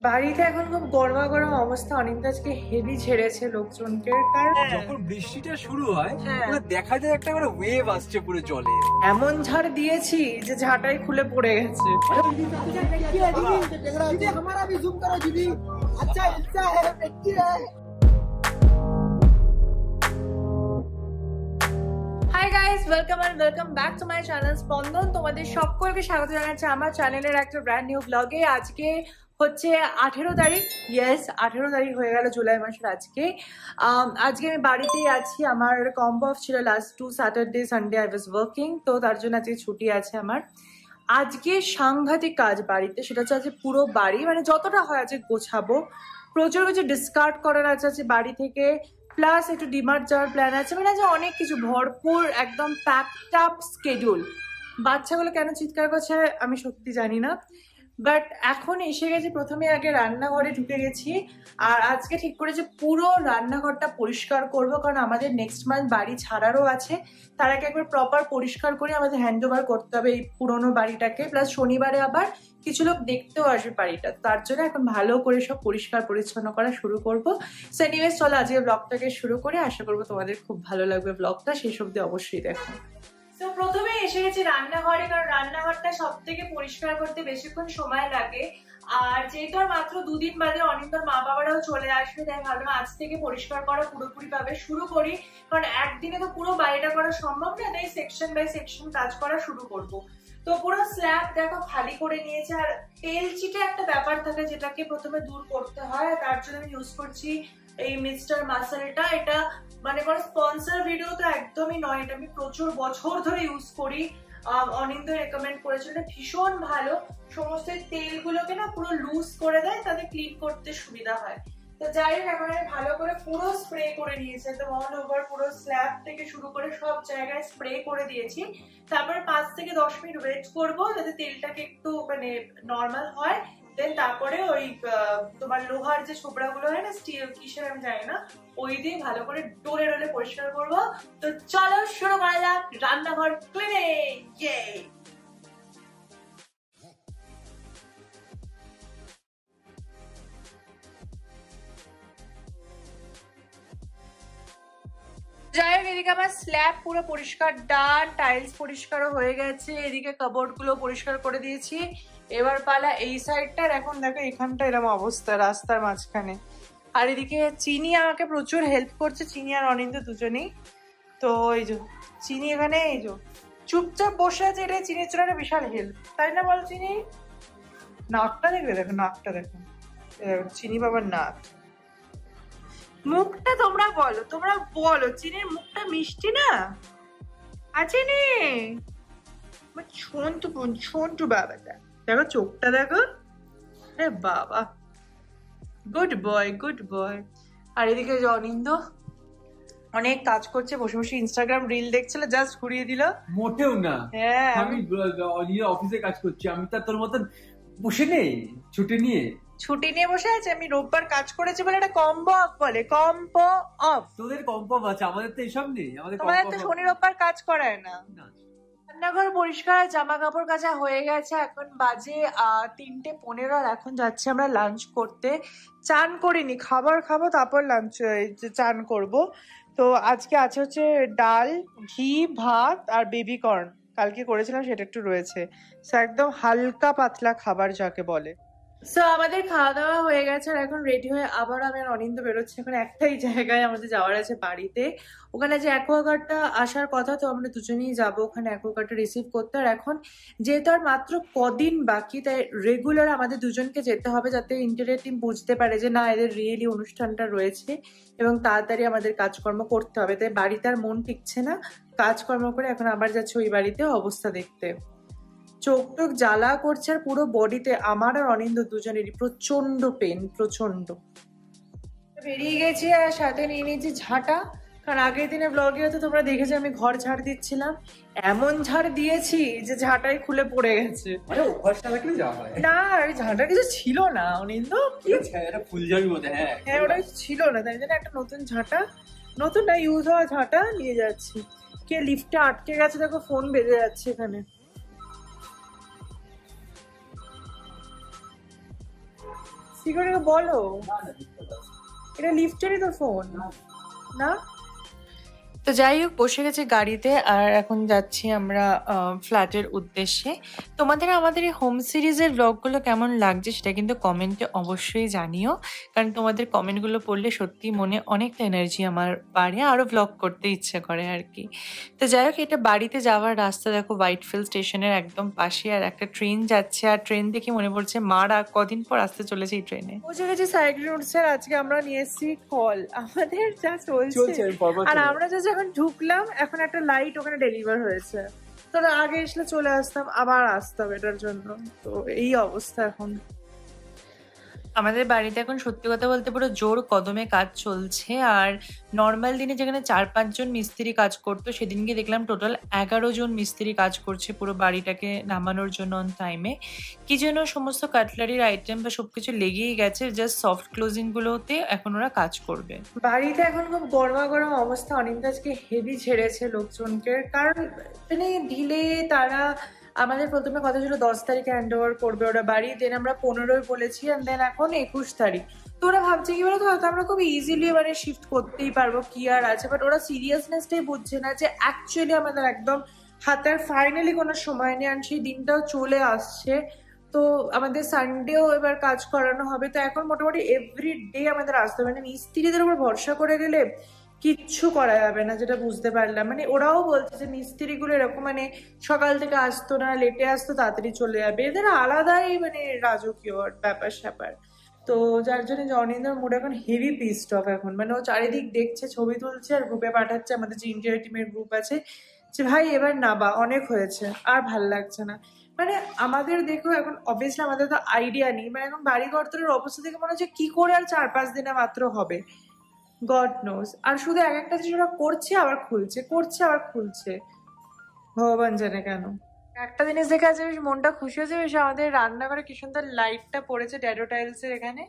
বাড়িতে এখন খুব গরমা গরম অবস্থা। অনিন্দা আজকে হেভি ছেড়েছে লোকজনকে, কারণ যখন বৃষ্টিটা শুরু হয় পুরো দেখা যায় একটা করে ওয়েভ আসছে পুরো জলে। এমন ঝড় দিয়েছি যে ঝাঁটাই খুলে পড়ে গেছে। Hi guys, welcome and welcome back to my channel Spandan. তোমাদের সকলকে স্বাগত জানাচ্ছি আমার চ্যানেলের একটা ব্র্যান্ড নিউ ব্লগে। আজকে হচ্ছে 18 তারিখ। ইয়েস, 18 তারিখ হয়ে গেল জুলাই মাসের আজকে। আজকে আমি বাড়িতেই আছি। আমার কম্বো অফ ছিল last 2 Saturday Sunday I was working, তো তার জন্য আজকে ছুটি আছে আমার। আজকে সাংঘাতিক কাজ বাড়িতে, সেটা হচ্ছে আজকে পুরো বাড়ি মানে যতটা হয় আজকে গোছাবো। প্রচুর কিছু ডিসকার্ড করার আছে বাড়ি থেকে, প্লাস একটু ডিমার্ট যাওয়ার প্ল্যান আছে। মানে আজ অনেক কিছু ভরপুর, একদম প্যাকড আপ স্কেডিউল। বাচ্চাগুলো কেন চিৎকার করছে আমি সত্যি জানি না, বাট এখন এসে গেছি। প্রথমে আগে রান্নাঘরে ঢুকে গেছি, আর আজকে ঠিক করেছি পুরো রান্নাঘরটা পরিষ্কার করব, কারণ আমাদের নেক্সট মান্থ বাড়ি ছাড়ারও আছে। তার আগে একবার প্রপার পরিষ্কার করে আমাদের হ্যান্ড ওভার করতে হবে এই পুরোনো বাড়িটাকে। প্লাস শনিবারে আবার কিছু লোক দেখতেও আসবে বাড়িটা, তার জন্য এখন ভালো করে সব পরিষ্কার পরিচ্ছন্ন করা শুরু করবো। সো এনিওয়েজ, চলো আজকে ব্লগটাকে শুরু করে, আশা করবো তোমাদের খুব ভালো লাগবে ব্লগটা, সেই সব দিয়ে অবশ্যই দেখো। তো প্রথমে এসে গেছি রান্নাঘরে, কারণ রান্নাঘরটা সব থেকে পরিষ্কার করতে বেশিক্ষণ সময় লাগে। আর যেহেতু আর মাত্র 2 দিন বাদে অনিন্দর মা বাবারাও চলে আসবে, তাই ভাবলাম আজ থেকে পরিষ্কার করা পুরোপুরি ভাবে শুরু করি, কারণ একদিনে তো পুরো বাড়িটা করা সম্ভব না, তাই সেকশন বাই সেকশন কাজ করা শুরু করব। তো পুরো স্ল্যাব দেখো খালি করে নিয়েছে, আর তেল চিটে একটা ব্যাপার থাকে যেটাকে প্রথমে দূর করতে হয়। তার জন্য আমি ইউজ করছি এই মিস্টার মাসেলটা। এটা মানে কোনো স্পন্সর ভিডিও তো একদমই নয়, এটা আমি প্রচুর বছর ধরে ইউজ করি। অনিন্দ রেকমেন্ড করেছিল, ভীষণ ভালো। সমস্ত তেলগুলোকে না পুরো লুজ করে দেয়, তাতে ক্লিন করতে সুবিধা হয়। তো যাই হোক, এখন আমি ভালো করে পুরো স্প্রে করে নিয়েছি, একদম অল ওভার পুরো স্ল্যাব থেকে শুরু করে সব জায়গায় স্প্রে করে দিয়েছি। তারপর 5 থেকে 10 মিনিট ওয়েট করবো যাতে তেলটাকে একটু মানে নর্মাল হয়। দেন তারপরে ওই তোমার লোহার যে ছোবড়া গুলো হয় না, স্টিল কিসের আমি জানি না, ওই দিয়ে ভালো করে ডোলে ডোলে পরিষ্কার করবো। তো চলো শুরু করা যাক রান্নাঘর ক্লিনিং। ইয়ে যাই হোক, এদিকে আমার স্ল্যাব পুরো পরিষ্কার ডান, টাইলস পরিষ্কারও হয়ে গেছে, এদিকে কাবোর্ড গুলো পরিষ্কার করে দিয়েছি। এবার পালা এই সাইডটার। এখন দেখো এখানটা এরকম অবস্থা রাস্তার মাঝখানে। আর এদিকে চিনি আমাকে প্রচুর হেল্প করছে, চিনি আর অনিন্দ দুজনেই। তো এই যে চিনি এখানে এই যে চুপচাপ বসে আছে, এটা চিনির জন্য বিশাল হেল্প, তাই না বল চিনি? নাকটা দেখবে, দেখো নাকটা দেখো, চিনি বাবার নাক। মুখটা তোমরা বলো, তোমরা বলো, চিনির মুখটা মিষ্টি না? আছে নে ছন্টু ছন্টু বাবাটা, দেখো চোখটা দেখো, আরে বাবা, গুড বয় গুড বয়। আর এদিকে যে অনিন্দ অনেক কাজ করছে, বসে বসে ইনস্টাগ্রাম রিল দেখছিল, জাস্ট ঘুরিয়ে দিল। মোটেও না, হ্যাঁ আমি অফিসে কাজ করছি, আমি তো তোর মতন বসে নেই ছুটি নিয়ে। ছুটি নিয়ে বসে আছে, আমি রোববার কাজ করেছি বলে এটা কম্বো অফ বলে, কম্বো অফ। তোদের কম্প আছে, আমাদের তো এসব নেই। তোমাদের তো শনি রোববার কাজ করায় না। রান্নাঘর পরিষ্কার, জামা কাপড় কাচা হয়ে গেছে। এখন বাজে 3:15, আর এখন যাচ্ছি আমরা লাঞ্চ করতে। চান করিনি, খাবার খাবো তারপর লাঞ্চ চান করব। তো আজকে আছে হচ্ছে ডাল, ঘি, ভাত আর বেবি কর্ন, কালকে করেছিলাম সেটা একটু রয়েছে। সো একদম হালকা পাতলা খাবার যাকে বলে। সো আমাদের খাওয়া দাওয়া হয়ে গেছে, আর এখন রেডি হয়ে আবার আমি আর অনিন্দ বেরোচ্ছি। এখন একটাই জায়গায় আমাদের যাওয়ার আছে বাড়িতে, ওখানে যে অ্যাকোয়াগার্ডটা আসার কথা, তো আমরা দুজনেই যাবো ওখানে অ্যাকোয়াগার্ডটা রিসিভ করতে। আর এখন যেহেতু আর মাত্র কদিন বাকি, তাই রেগুলার আমাদের দুজনকে যেতে হবে, যাতে ইন্টারিয়র টিম বুঝতে পারে যে না, এদের রিয়েলি অনুষ্ঠানটা রয়েছে এবং তাড়াতাড়ি আমাদের কাজকর্ম করতে হবে। তাই বাড়িতে আর মন টিকছে না, কাজকর্ম করে এখন আবার যাচ্ছে ওই বাড়িতে অবস্থা দেখতে। চোখ টোক জ্বালা করছে, আর পুরো বডিতে আমার আর অনিন্দ দুজনেরই প্রচন্ড পেন, প্রচন্ড। বেরিয়ে গেছি, আর সাথে নিয়ে নিয়েছি ঝাঁটা, কারণ আগের দিনে ব্লগে হয়তো তোমরা দেখেছো আমি ঘর ঝাড় দিচ্ছিলাম। এমন ঝাড় দিয়েছি যে ঝাঁটাই খুলে পড়ে গেছে। না, ওই ঝাঁটা কিছু ছিল না অনিন্দ, ফুলঝাড়ি মতো। হ্যাঁ ওটা ছিল না, তাই জন্য একটা নতুন ঝাঁটা, নতুন না ইউজ হওয়া ঝাঁটা নিয়ে যাচ্ছি। কে লিফটে আটকে গেছে দেখো, ফোন বেজে যাচ্ছে এখানে। কি করে বলো, এটা লিফটেরই তো ফোন না? তো যাই হোক, বসে গেছে গাড়িতে আর এখন যাচ্ছি আমরা ফ্ল্যাটের উদ্দেশ্যে। তোমাদের আমাদের এই হোম সিরিজের ব্লগগুলো কেমন লাগছে সেটা কিন্তু কমেন্টে অবশ্যই জানিও, কারণ তোমাদের কমেন্টগুলো পড়লে সত্যি মনে অনেকটা এনার্জি আমার বাড়ে, আরও ব্লগ করতে ইচ্ছে করে আর কি। তো যাই হোক, এটা বাড়িতে যাওয়ার রাস্তা দেখো, হোয়াইটফিল্ড স্টেশনের একদম পাশে, আর একটা ট্রেন যাচ্ছে, আর ট্রেন দেখে মনে পড়ছে মারা কদিন পর আসতে চলেছে এই ট্রেনে। পৌঁছে গেছে সাইকেল রুটসের। আজকে আমরা নিয়ে এসেছি কল, আমাদের যা চলছে, আর আমরা যা এখন ঢুকলাম, এখন একটা লাইট ওখানে ডেলিভার হয়েছে। তো আগে এসলে চলে আসতাম, আবার আসতাম এটার জন্য। তো এই অবস্থা এখন আমাদের বাড়িতে। এখন সত্যি কথা বলতে পুরো জোর কদমে কাজ চলছে। আর নর্মাল দিনে যেখানে 4-5 জন মিস্ত্রি কাজ করতো, সেদিনকে দেখলাম টোটাল 11 জন মিস্ত্রি কাজ করছে পুরো বাড়িটাকে নামানোর জন্য অন টাইমে। কি যেন সমস্ত কাটলারির আইটেম বা সবকিছু লেগেই গেছে, জাস্ট সফট ক্লোজিং গুলোতে এখন ওরা কাজ করবে। বাড়িতে এখন খুব গরমা গরম অবস্থা। অনিন্দা আজকে হেভি ছেড়েছে লোকজনকে, কারণ মানে ঢিলে তারা আমাদের প্রথমে কথা ছিল 10 তারিখে হ্যান্ড ওভার করবে ওরা বাড়ি, দেন আমরা 15 বলেছি, অ্যান্ড দেন এখন 21 তারিখ। তো ওরা ভাবছে কি বলতো, হয়তো আমরা খুব ইজিলি মানে শিফট করতেই পারবো, কি আর আছে। বাট ওরা সিরিয়াসনেসটাই বুঝছে না যে অ্যাকচুয়ালি আমাদের একদম হাতের ফাইনালি কোনো সময় নেই, আর সেই দিনটাও চলে আসছে। তো আমাদের সানডেও এবার কাজ করানো হবে। তো এখন মোটামুটি এভরি ডে আমাদের আসতে হবে, মানে মিস্ত্রিদের উপর ভরসা করে গেলে কিচ্ছু করা যাবে না, যেটা বুঝতে পারলাম। মানে ওরাও বলছে যে মিস্ত্রিগুলো এরকম মানে সকাল থেকে আসতো না, লেটে আসতো, তাড়াতাড়ি চলে যাবে, এদের আলাদাই মানে রাজকীয় ব্যাপার স্যাপার। তো যার জন্য অনিন্দর মুড এখন হেভি পিসড অফ এখন, মানে ও চারিদিক দেখছে, ছবি তুলছে আর গ্রুপে পাঠাচ্ছে, আমাদের যে ইন্ডিয়া টিমের গ্রুপ আছে, যে ভাই এবার না বা অনেক হয়েছে, আর ভাল লাগছে না। মানে আমাদের দেখো এখন অবভিয়াসলি আমাদের তো আইডিয়া নেই, মানে এখন বাড়ি ঘরতরের অবস্থা থেকে মনে হচ্ছে কি করে আর 4-5 দিনে মাত্র হবে, গড নোজ। আর শুধু এক একটা জিনিস ওরা করছে আবার খুলছে, করছে আবার খুলছে, ভগবান জানে কেন। একটা জিনিস দেখে আছে বেশ মনটা খুশি হয়েছে, বেশ আমাদের রান্নাঘরে কি সুন্দর লাইটটা পড়েছে ড্যাডো টাইলস এর এখানে,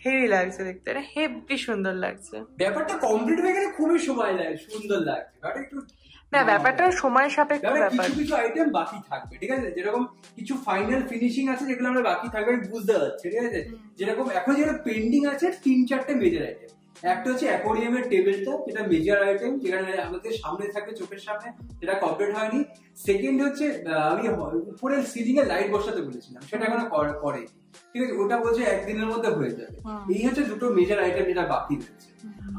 হেভি লাগছে দেখতে, এটা হেভি সুন্দর লাগছে। ব্যাপারটা কমপ্লিট হয়ে গেলে খুবই সময় লাগে, সুন্দর লাগছে ব্যাপারটা একটু। না ব্যাপারটা সময় সাপেক্ষ ব্যাপার, কিছু কিছু আইটেম বাকি থাকবে, ঠিক আছে, যেরকম কিছু ফাইনাল ফিনিশিং আছে যেগুলো আমরা বাকি থাকবে বুঝতে পারছি, ঠিক আছে। যেরকম এখন যেটা পেন্ডিং আছে 3-4টে মেজর আইটেম। একটা হচ্ছে অ্যাকোয়ারিয়ামের টেবিলটা, যেটা মেজর আইটেম, যেখানে আমাদের সামনে থাকবে চোখের সামনে, যেটা কমপ্লিট হয়নি। সেকেন্ড হচ্ছে আমি উপরের সিলিং এ লাইট বসাতে বলেছিলাম, সেটা এখনো করে, ঠিক আছে, ওটা বলছে একদিনের মধ্যে হয়ে যাবে। এই হচ্ছে দুটো মেজর আইটেম যেটা বাকি রয়েছে।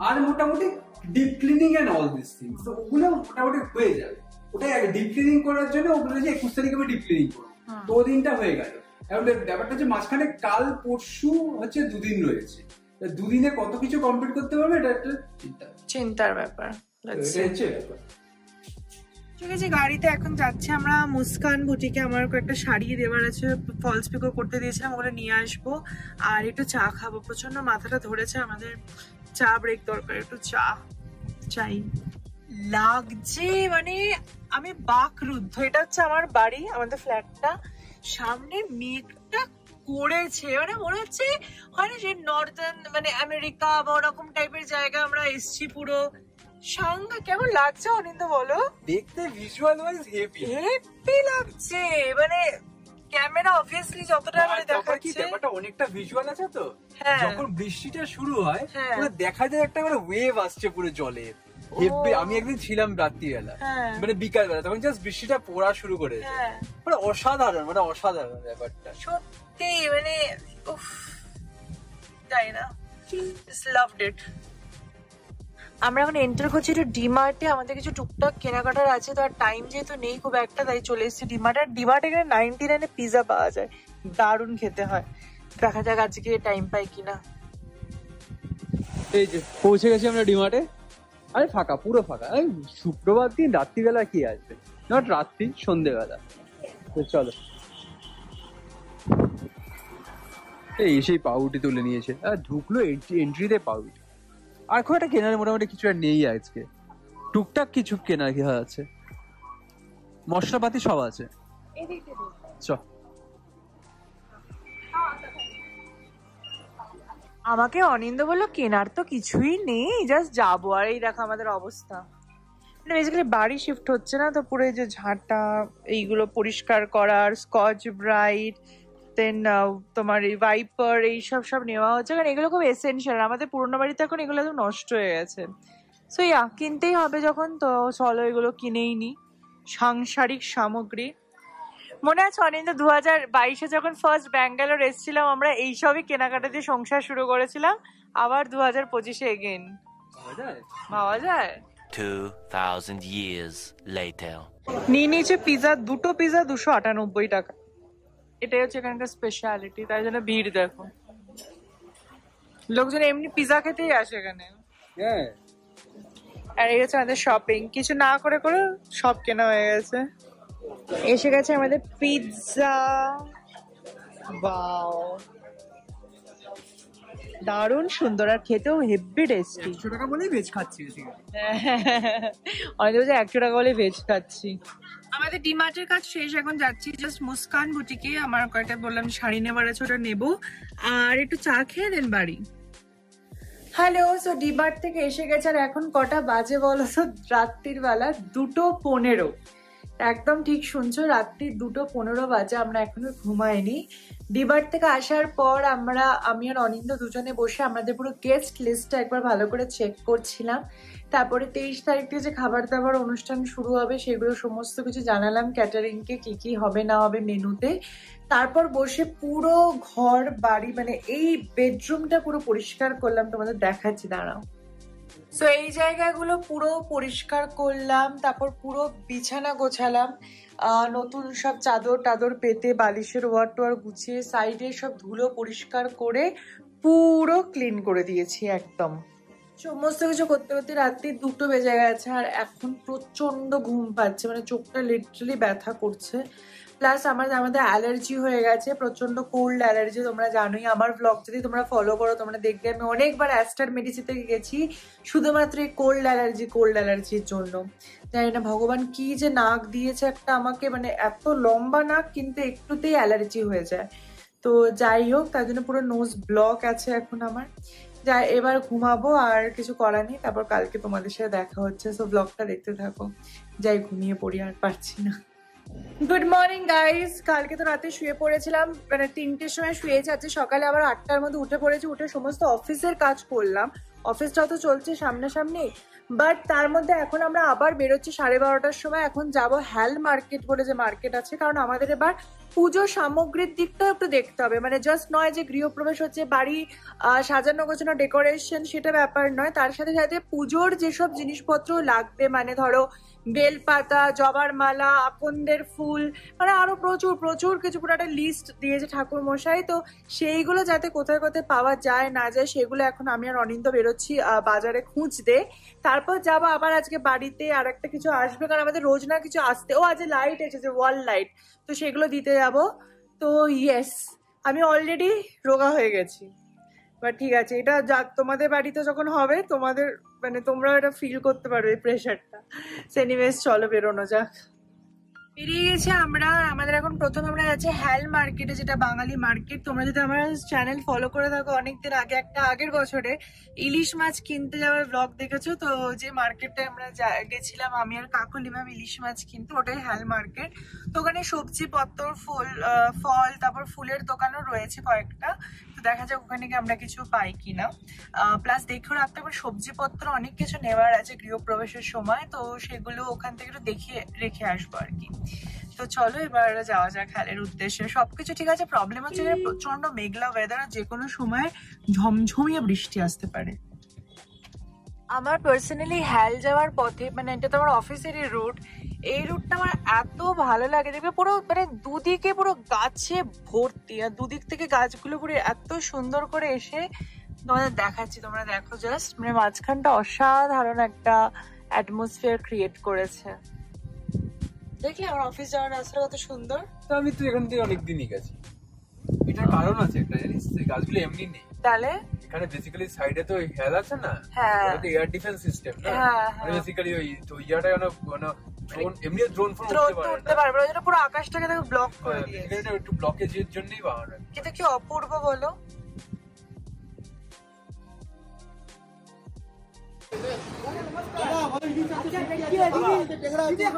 আর মোটামুটি deep cleaning and all this things, তো ওগুলো মোটামুটি হয়ে যাবে। ওটা ডিপ ক্লিনিং করার জন্য ওগুলো যে 21 তারিখে আমি ডিপ ক্লিনিং করবো, তো দিনটা হয়ে গেল। এখন ব্যাপারটা হচ্ছে মাঝখানে কাল পরশু হচ্ছে 2 দিন রয়েছে, 2 দিনে কত কিছু কমপ্লিট করতে পারবে, এটা একটা চিন্তার ব্যাপার। ঠিক আছে, গাড়িতে এখন যাচ্ছে আমরা মুস্কান বুটিকে, আমার একটা শাড়ি দেওয়ার আছে, ফলস পিকো করতে দিয়েছিলাম, ওগুলো নিয়ে আসবো। আর একটু চা খাবো, প্রচন্ড মাথাটা ধরেছে, আমাদের চা ব্রেক দরকার, একটু চা চাই লাগছে। মানে আমি বাকরুদ্ধ, এটা হচ্ছে আমার বাড়ি, আমাদের ফ্ল্যাটটা, সামনে মেঘটা করেছে, মানে মনে হচ্ছে হয় না যে নর্দার্ন মানে আমেরিকা বা ওরকম টাইপের জায়গা আমরা এসছি পুরো। সাংঘা কেমন লাগছে অনিন্দ বলো? দেখতে ভিজুয়াল ওয়াইজ হেভি লাগছে, মানে ক্যামেরা অবভিয়াসলি যতটা মানে দেখাচ্ছে, ব্যাপারটা অনেকটা ভিজুয়াল আছে। তো যখন বৃষ্টিটা শুরু হয় পুরো দেখা যায় একটা মানে ওয়েভ আসছে পুরো জলের, হেভি। আমি একদিন ছিলাম রাত্রিবেলা, মানে বিকাল বেলা, তখন জাস্ট বৃষ্টিটা পড়া শুরু করেছে, মানে অসাধারণ, মানে অসাধারণ ব্যাপারটা সত্যি, মানে উফ, তাই না, জাস্ট লাভড ইট। আমরা এখন এন্টার করছি একটু ডিমার্টে, আমাদের কিছু টুকটাক কেনাকাটার আছে, তো আর টাইম যেহেতু নেই খুব একটা, তাই চলে এসেছি ডিমার্টে। আর ডিমার্টে এখানে 99 পিজা পাওয়া যায়, দারুণ খেতে হয়। দেখা যাক আজকে টাইম পাই কিনা। এই যে পৌঁছে গেছি আমরা ডিমার্টে, আরে ফাঁকা, পুরো ফাঁকা। শুক্রবার দিন রাত্রিবেলা কি আসবে, নট রাত্রি, সন্ধ্যেবেলা। তো চলো, এই সেই পাউরুটি তুলে নিয়েছে, ঢুকলো এন্ট্রিতে পাউরুটি। আর খুব একটা কেনার মোটামুটি কিছু আর নেই আজকে, টুকটাক কিছু কেনার কি আছে, মশলাপাতি সব আছে। চ আমাকে অনিন্দ বললো কেনার তো কিছুই নেই, জাস্ট যাবো। আর এই দেখো আমাদের অবস্থা, মানে বেসিক্যালি বাড়ি শিফট হচ্ছে না, তো পুরো এই যে ঝাঁটা এইগুলো পরিষ্কার করার, স্কচ ব্রাইট, দেন তোমার এই ভাইপার এইসব সব নেওয়া হচ্ছে, কারণ এগুলো খুব এসেনশিয়াল। আমাদের পুরোনো বাড়িতে এখন এগুলো একদম নষ্ট হয়ে গেছে। সো ইয়া, কিনতেই হবে যখন, তো চলো এগুলো কিনেই নি। সাংসারিক সামগ্রী। মনে আছে অনিন্দা 2022-এ যখন ফার্স্ট ব্যাঙ্গালোর এসেছিলাম, আমরা এইসবই কেনাকাটা দিয়ে সংসার শুরু করেছিলাম। আবার 2025-এ এগেন পাওয়া যায়। 2000 years later. নিয়ে নিয়েছে পিজা, 2টো পিজা 298 টাকা। এটাই হচ্ছে এখানকার স্পেশালিটি, তাই জন্য ভিড় দেখো। লোকজন এমনি পিজা খেতেই আসে এখানে। আর এই হচ্ছে আমাদের শপিং, কিছু না করে করে সব কেনা হয়ে গেছে। এসে গেছে আমাদের পিৎজা। ওয়াও, দারুণ সুন্দর আর খেতেও হেভি টেস্টি। 100 টাকা বলেই ভেজ খাচ্ছি। অনেক বলছে 100 টাকা বলে ভেজ খাচ্ছি। আমাদের ডিমার্টের কাজ শেষ, এখন যাচ্ছি জাস্ট মুস্কান বুটিকে। আমার কয়েকটা বললাম শাড়ি নেবার আছে, ওটা নেবো আর একটু চা খেয়ে দেন বাড়ি। হ্যালো, সো ডিমার্ট থেকে এসে গেছে আর এখন কটা বাজে বলো তো? রাত্রির বেলা 2:15। একদম ঠিক শুনছো, রাত্রি 2:15 বাজে। আমরা এখনো ঘুমাইনি। ডিমার্ট থেকে আসার পর আমি আর অনিন্দ দুজনে বসে আমাদের পুরো গেস্ট লিস্টটা একবার ভালো করে চেক করছিলাম। তারপরে 23 তারিখ থেকে যে খাবার দাবার অনুষ্ঠান শুরু হবে সেগুলো সমস্ত কিছু জানালাম ক্যাটারিংকে, কি কি হবে না হবে মেনুতে। তারপর বসে পুরো ঘর বাড়ি মানে এই বেডরুমটা পুরো পরিষ্কার করলাম, তোমাদের দেখাচ্ছি, দাঁড়াও। সো এই জায়গাগুলো পুরো পরিষ্কার করলাম, তারপর পুরো বিছানা গোছালাম, নতুন সব চাদর টাদর পেতে বালিশের ওয়ার টোয়ার গুছিয়ে সাইডে সব ধুলো পরিষ্কার করে পুরো ক্লিন করে দিয়েছি একদম। সমস্ত কিছু করতে করতে রাত্রি 2টো বেজে গেছে আর এখন প্রচন্ড ঘুম পাচ্ছে, মানে চোখটা লিটারালি ব্যথা করছে। প্লাস আমাদের অ্যালার্জি হয়ে গেছে, প্রচন্ড কোল্ড অ্যালার্জি। তোমরা জানোই, আমার ব্লগ যদি তোমরা ফলো করো তোমরা দেখবে আমি অনেকবার অ্যাস্টার মেডিসিতে গেছি শুধুমাত্র এই কোল্ড অ্যালার্জির জন্য। জানি না ভগবান কি যে নাক দিয়েছে একটা আমাকে, মানে এত লম্বা নাক কিন্তু একটুতেই অ্যালার্জি হয়ে যায়। তো যাই হোক, তার জন্য পুরো নোজ ব্লক আছে এখন আমার। যাই, এবার ঘুমাবো, আর কিছু করার নেই। তারপর কালকে তোমাদের সাথে দেখা হচ্ছে, সো ব্লগটা দেখতে থাকো। যাই, ঘুমিয়ে পড়ি, আর পারছি না। Good morning guys. কালকে তো রাতে শুয়ে পড়েছিলাম, মানে 3টের সময় শুয়েছি। আজকে সকালে আবার 8টার মধ্যে উঠে পড়েছি। উঠে সমস্ত অফিসের কাজ করলাম, অফিসটাও তো চলছে সামনাসামনি। বাট তার মধ্যে এখন আমরা আবার বেরোচ্ছি 12:30টার সময়। এখন যাব হ্যাল মার্কেট বলে যে মার্কেট আছে, কারণ আমাদের এবার পুজো সামগ্রীর দিকটাও একটু দেখতে হবে। মানে জাস্ট নয় যে গৃহপ্রবেশ হচ্ছে, বাড়ি সাজানো গোছানো ডেকোরেশন সেটা ব্যাপার নয়, তার সাথে সাথে পুজোর যেসব জিনিসপত্র লাগবে, মানে ধরো বেলপাতা, জবার মালা, আকন্দের ফুল, মানে আরো প্রচুর প্রচুর কিছু, পুরো একটা লিস্ট দিয়েছে ঠাকুর মশাই। তো সেইগুলো যাতে কোথায় কোথায় পাওয়া যায় না যায় সেগুলো এখন আমি আর অনিন্দ বেরোচ্ছি বাজারে খুঁজতে। তারপর যাবো আবার আজকে বাড়িতে, আর একটা কিছু আসবে, কারণ আমাদের রোজ না কিছু আসতে। ও আজকে লাইট এসেছে, ওয়াল লাইট, তো সেগুলো দিতে যাব। তো ইয়েস, আমি অলরেডি রোগা হয়ে গেছি, বাট ঠিক আছে, এটা যাক তোমাদের বাড়িতে যখন হবে তোমাদের মানে তোমরাও এটা ফিল করতে পারবে প্রেশারটা। এনিওয়েজ চলো বেরোনো যাক। বেরিয়ে গেছি আমরা। আমাদের এখন প্রথমে আমরা যাচ্ছি হ্যাল মার্কেটে, যেটা বাঙালি মার্কেট। তোমরা যদি আমার চ্যানেল ফলো করে থাকো অনেকদিন আগে একটা আগের বছরে ইলিশ মাছ কিনতে যাওয়ার ব্লগ দেখেছো, তো যে মার্কেটে আমরা গেছিলাম আমি আর কাকুলি ম্যাম ইলিশ মাছ কিনতে, ওটাই হ্যাল মার্কেট। তো ওখানে সবজি পত্র, ফল, তারপর ফুলের দোকানও রয়েছে কয়েকটা। তো দেখা যাক ওখানে গিয়ে আমরা কিছু পাই কিনা। প্লাস দেখেও রাখতে হবে, সবজিপত্র অনেক কিছু নেওয়ার আছে গৃহপ্রবেশের সময়, তো সেগুলো ওখান থেকে একটু দেখিয়ে রেখে আসবো আর কি। তো চলো এবার যাওয়া যাক হ্যালের উদ্দেশ্যে। সবকিছু ঠিক আছে, প্রবলেম হচ্ছে যে প্রচন্ড মেঘলা ওয়েদার, যে কোনো সময় ঝমঝমিয়ে বৃষ্টি আসতে পারে। আমার পার্সোনালি হ্যাল যাওয়ার পথে, মানে এটা তো আমার অফিসেরই রুট, এই রুটটা আমার এত ভালো লাগে। দেখবে পুরো মানে দুদিকে পুরো গাছে ভর্তি, আর দুদিক থেকে গাছগুলো পুরো এত সুন্দর করে এসে তোমাদের দেখাচ্ছি, তোমরা দেখো জাস্ট, মানে মাঝখানটা অসাধারণ একটা অ্যাটমসফিয়ার ক্রিয়েট করেছে। দেখলে আমার অফিস যাওয়ার রাস্তা কত সুন্দর। তো আমি তো এখান থেকে অনেকদিনই গেছি। এটার কারণ আছে একটা, জানিস, এই গাছগুলো এমনি নেই। তাহলে এখানে বেসিক্যালি সাইডে তো হেল আছে না, হ্যাঁ, এটা তো এয়ার ডিফেন্স সিস্টেম না, মানে বেসিক্যালি ওই তো ইয়াটা মানে ড্রোন, এমনি ড্রোন ফোন উঠতে পারে না, এটা পুরো আকাশটাকে দেখো ব্লক করে দিয়েছে। এটা একটু ব্লকেজের জন্যই বানানো। কিন্তু কি অপূর্ব বলো।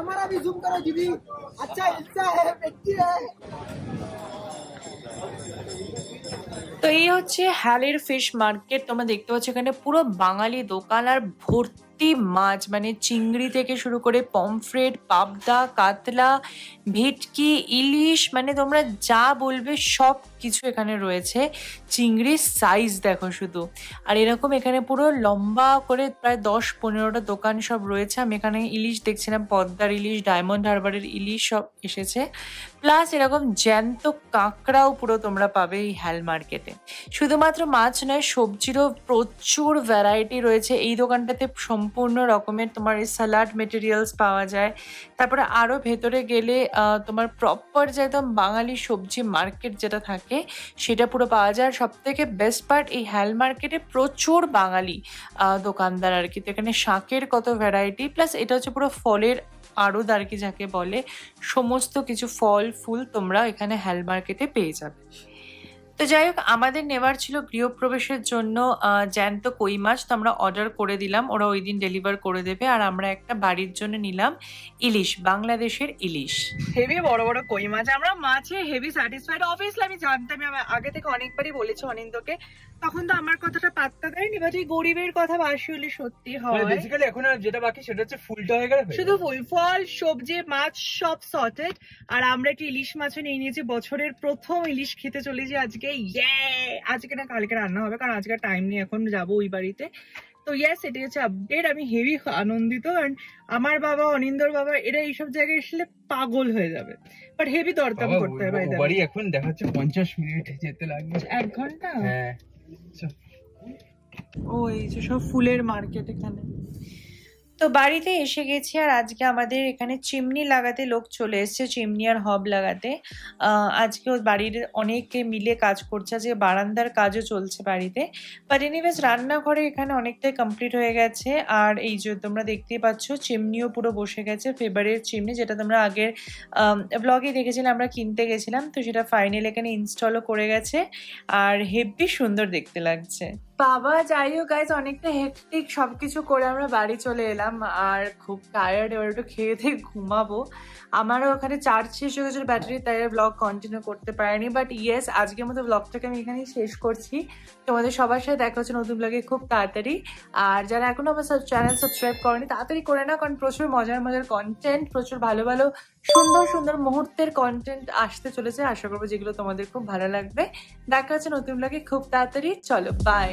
हमारा भी जूम करो दीदी। अच्छा इंस्टा है, व्यक्ति है। তো এই হচ্ছে হ্যালের ফিশ মার্কেট। তোমরা দেখতে পাচ্ছ এখানে পুরো বাঙালি দোকান আর ভর্তি মাছ, মানে চিংড়ি থেকে শুরু করে পমফ্রেট, পাবদা, কাতলা, ভেটকি, ইলিশ, মানে তোমরা যা বলবে সব কিছু এখানে রয়েছে। চিংড়ির সাইজ দেখো শুধু। আর এরকম এখানে পুরো লম্বা করে প্রায় 10-15টা দোকান সব রয়েছে। আমি এখানে ইলিশ দেখছিলাম, পদ্মার ইলিশ, ডায়মন্ড হারবারের ইলিশ সব এসেছে। প্লাস এরকম জ্যান্ত কাঁকড়াও পুরো তোমরা পাবে এই হ্যাল মার্কেটে। শুধুমাত্র মাছ নয়, সবজিরও প্রচুর ভ্যারাইটি রয়েছে এই দোকানটাতে। সম্পূর্ণ রকমের তোমার এই স্যালাড মেটেরিয়ালস পাওয়া যায়। তারপরে আরও ভেতরে গেলে তোমার প্রপার যে একদম বাঙালি সবজি মার্কেট যেটা থাকে সেটা পুরো পাওয়া যায়। আর সবথেকে বেস্ট পার্ট, এই হ্যাল মার্কেটে প্রচুর বাঙালি দোকানদার আর কি। তো এখানে শাকের কত ভ্যারাইটি, প্লাস এটা হচ্ছে পুরো ফলের আড়ত আর কি যাকে বলে। সমস্ত কিছু ফল ফুল তোমরা এখানে হ্যাল মার্কেটে পেয়ে যাবে। তো যাই হোক, আমাদের নেওয়ার ছিল গৃহপ্রবেশের জন্য জ্যান্ত কই মাছ। তো আমরা অর্ডার করে দিলাম, ওরা ওই দিন ডেলিভার করে দেবে। আর আমরা একটা বাড়ির জন্য নিলাম ইলিশ, বাংলাদেশের ইলিশ। হেভি বড় বড় কই মাছ। আমরা মাছে হেভি স্যাটিসফাইড। অবভিয়াসলি আমি জানতাম, আমি আগে থেকে অনেকবারই বলেছি অনিন্দকে, তখন তো আমার কথাটা পাত্তা দেয়নি। বাট এই গরিবের কথা বাসি হলে সত্যি হয়। বেসিক্যালি এখন আর যেটা বাকি সেটা হচ্ছে ফুলটা হয়ে গেল, শুধু ফুল, ফল, সবজি, মাছ সব সর্টেড। আর আমরা একটা ইলিশ মাছও নিয়ে নিয়েছি, বছরের প্রথম ইলিশ খেতে চলেছি আজকে। আজকে না কালকে রান্না হবে, কারণ আজকে টাইম নেই, এখন যাবো ওই বাড়িতে। তো ইয়েস, এটি হচ্ছে আপডেট। আমি হেভি আনন্দিত, কারণ আমার বাবা, অনিন্দর বাবা, এরা এইসব জায়গায় আসলে পাগল হয়ে যাবে। বাট হেভি দরদাম করতে হবে। বাড়ি এখন দেখাচ্ছে 50 মিনিট যেতে লাগবে, 1 ঘন্টা। হ্যাঁ। ও এই যে সব ফুলের মার্কেট এখানে। তো বাড়িতে এসে গেছি, আর আজকে আমাদের এখানে চিমনি লাগাতে লোক চলে এসেছে, চিমনি আর হব লাগাতে। আজকে বাড়ির অনেকে মিলে কাজ করছে, আজকে বারান্দার কাজও চলছে বাড়িতে। বাট এনিওয়েজ রান্নাঘরে এখানে অনেকটাই কমপ্লিট হয়ে গেছে। আর এই যে তোমরা দেখতেই পাচ্ছ চিমনিও পুরো বসে গেছে, ফেভারেট চিমনি, যেটা তোমরা আগের ব্লগে দেখেছিলে আমরা কিনতে গেছিলাম। তো সেটা ফাইনালি এখানে ইনস্টলও করে গেছে, আর হেভি সুন্দর দেখতে লাগছে। বাবা যাই হোক গাইজ, অনেকটা হেক্টিক সবকিছু করে আমরা বাড়ি চলে এলাম, আর খুব টায়ার্ড। এবার একটু খেয়ে দিয়ে ঘুমাবো। আমারও ওখানে চার্জ শেষ হয়ে গেছিল ব্যাটারি, তাই ব্লগ কন্টিনিউ করতে পারিনি। বাট ইয়েস, আজকের মতো ব্লগটাকে আমি এখানেই শেষ করছি। তোমাদের সবার সাথে দেখা হচ্ছে নতুন ব্লগে খুব তাড়াতাড়ি। আর যারা এখনো আমার চ্যানেল সাবস্ক্রাইব করেনি তাড়াতাড়ি করে না, কারণ প্রচুর মজার মজার কন্টেন্ট, প্রচুর ভালো ভালো সুন্দর সুন্দর মুহূর্তের কন্টেন্ট আসতে চলেছে। আশা করবো যেগুলো তোমাদের খুব ভালো লাগবে। দেখা হচ্ছে নতুন ব্লগে খুব তাড়াতাড়ি। চলো বাই।